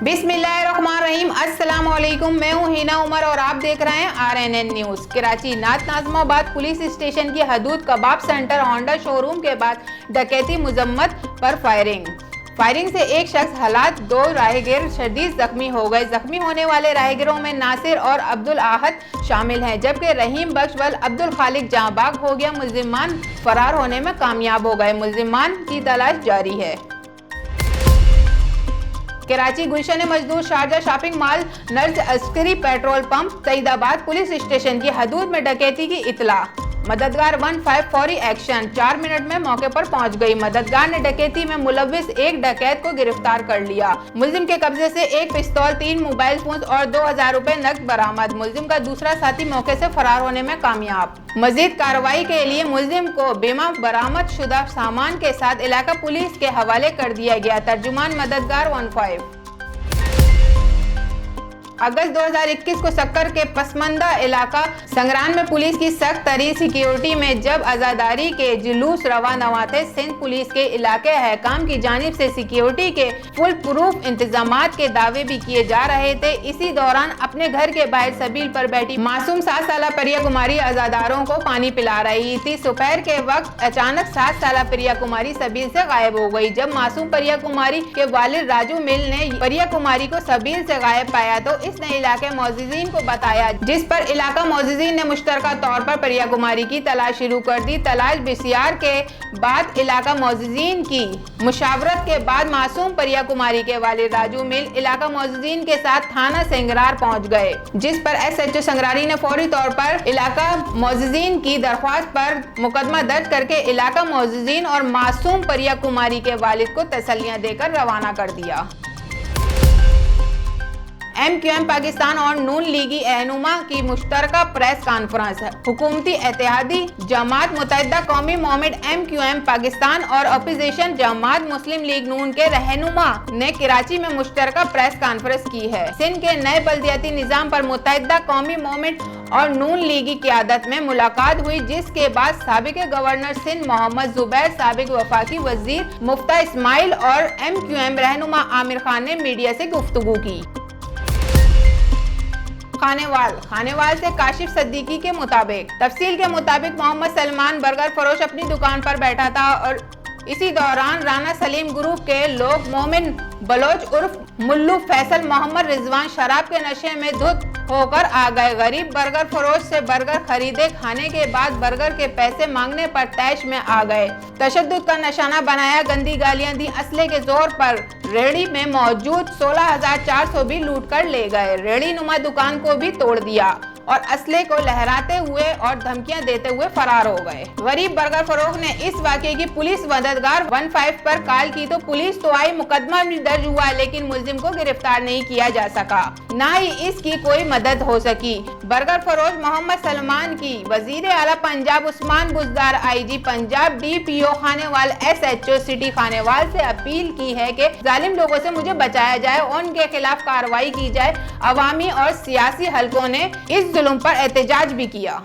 बिस्मिल्लाहिर्रहमानिर्रहीम। अस्सलाम वालेकुम। मैं हूँ हिना उमर और आप देख रहे हैं RNN न्यूज़। कराची नात नाज़िमाबाद पुलिस स्टेशन की हदूद कबाब सेंटर होंडा शोरूम के बाद डकैती मुजम्मत पर फायरिंग से एक शख्स हलाक, 2 राहगीर शदीद जख्मी हो गए। जख्मी होने वाले राहगीरों में नासिर और अब्दुल आहद शामिल हैं, जबकि रहीम बख्श व अब्दुल खालिक जहां बाग हो गया। मुलजिमान फरार होने में कामयाब हो गए। मुलजिमान की तलाश जारी है। Karachi Gulshan Mazdoor Sharjah shopping mall near Askari petrol pump Saeedabad police station की हदूद में डकैती की इतला। मददगार 15 फौरी एक्शन 4 मिनट में मौके पर पहुंच गई। मददगार ने डकैती में मुलविस एक डकैत को गिरफ्तार कर लिया। मुलजिम के कब्जे से एक पिस्तौल, 3 मोबाइल फोन और 2000 रुपए नकद बरामद। मुलजिम का दूसरा साथी मौके से फरार होने में कामयाब। मजीद कार्रवाई के लिए मुलजिम को बीमा बरामद शुदा सामान के साथ इलाका पुलिस के हवाले कर दिया गया। तर्जुमान मददगार 15। अगस्त 2021 को सक्कर के पसमंदा इलाका संगरान में पुलिस की सख्त तरीन सिक्योरिटी में जब आज़ादारी के जुलूस रवाना थे, सिंध पुलिस के इलाके हकाम की जानिब से सिक्योरिटी के फुल प्रूफ इंतजामात के दावे भी किए जा रहे थे। इसी दौरान अपने घर के बाहर सबील पर बैठी मासूम 7 साला प्रिया कुमारी आज़ादारों को पानी पिला रही थी। दोपहर के वक्त अचानक 7 साला प्रिया कुमारी सबील से गायब हो गई। जब मासूम प्रिया कुमारी के वालिद राजू मिल ने प्रिया कुमारी को सबील से गायब पाया तो इसने इलाके मौजिजीन को बताया, जिस पर इलाका मौजिजीन ने मुश्तरका तौर पर प्रिया कुमारी की तलाश शुरू कर दी। तलाश बिसियार के बाद इलाका मौजिजीन की मुशावरत के बाद मासूम प्रिया कुमारी के वालिद राजू मिल इलाका मौजिजीन के साथ थाना संगरार पहुंच गए, जिस पर SHO संगरारी ने फौरी तौर पर इलाका मौजिजीन की दरख्वास्त पर मुकदमा दर्ज करके इलाका मौजिजीन और मासूम प्रिया कुमारी के वालिद को तसल्लियां देकर रवाना कर दिया। MQM पाकिस्तान और नून लीगी रहनुमा की मुश्तरका प्रेस कॉन्फ्रेंस है। हुकूमती इत्तेहादी जमात मुत्तहिदा कौमी मूवमेंट MQM पाकिस्तान और अपोजिशन जमात मुस्लिम लीग नून के रहनुमा ने कराची में मुश्तरका प्रेस कॉन्फ्रेंस की है। सिंध के नए बल्दियाती निज़ाम पर मुत्तहिदा कौमी मूवमेंट और नून लीगी क़यादत में मुलाकात हुई, जिसके बाद साबिक गवर्नर सिंध मोहम्मद जुबैर, साबिक वफाकी वजीर मुफ्ता इस्माइल और MQM रहनुमा आमिर खान ने मीडिया से गुफ्तगू की। खानेवाल से काशिफ सिद्दीकी के मुताबिक तफसील के मुताबिक मोहम्मद सलमान बर्गर फरोश अपनी दुकान पर बैठा था और इसी दौरान राना सलीम ग्रुप के लोग मोमिन बलोच उर्फ मुल्लू फैसल मोहम्मद रिजवान शराब के नशे में धुत होकर आ गए। गरीब बर्गर फरोश से बर्गर खरीदे। खाने के बाद बर्गर के पैसे मांगने पर तैश में आ गए। तशद्दुद का निशाना बनाया, गंदी गालियां दी। असले के जोर पर रेड़ी में मौजूद 16,400 भी लूट कर ले गए। रेड़ी नुमा दुकान को भी तोड़ दिया और असले को लहराते हुए और धमकियां देते हुए फरार हो गए। गरीब बर्गर फरोश ने इस वाकये की पुलिस मददगार 15 पर कॉल की तो पुलिस तो आई, मुकदमा भी दर्ज हुआ, लेकिन मुलजिम को गिरफ्तार नहीं किया जा सका, न ही इसकी कोई मदद हो सकी। बर्गर फरोश मोहम्मद सलमान की वजीर आला Punjab Usman Buzdar, IG Punjab DPO Khanewal SHO city Khanewal से अपील की है कि जालिम लोगों से मुझे बचाया जाए और उनके खिलाफ कार्रवाई की जाए। अवामी और सियासी हलकों ने इस जुल्म पर एहतजाज भी किया।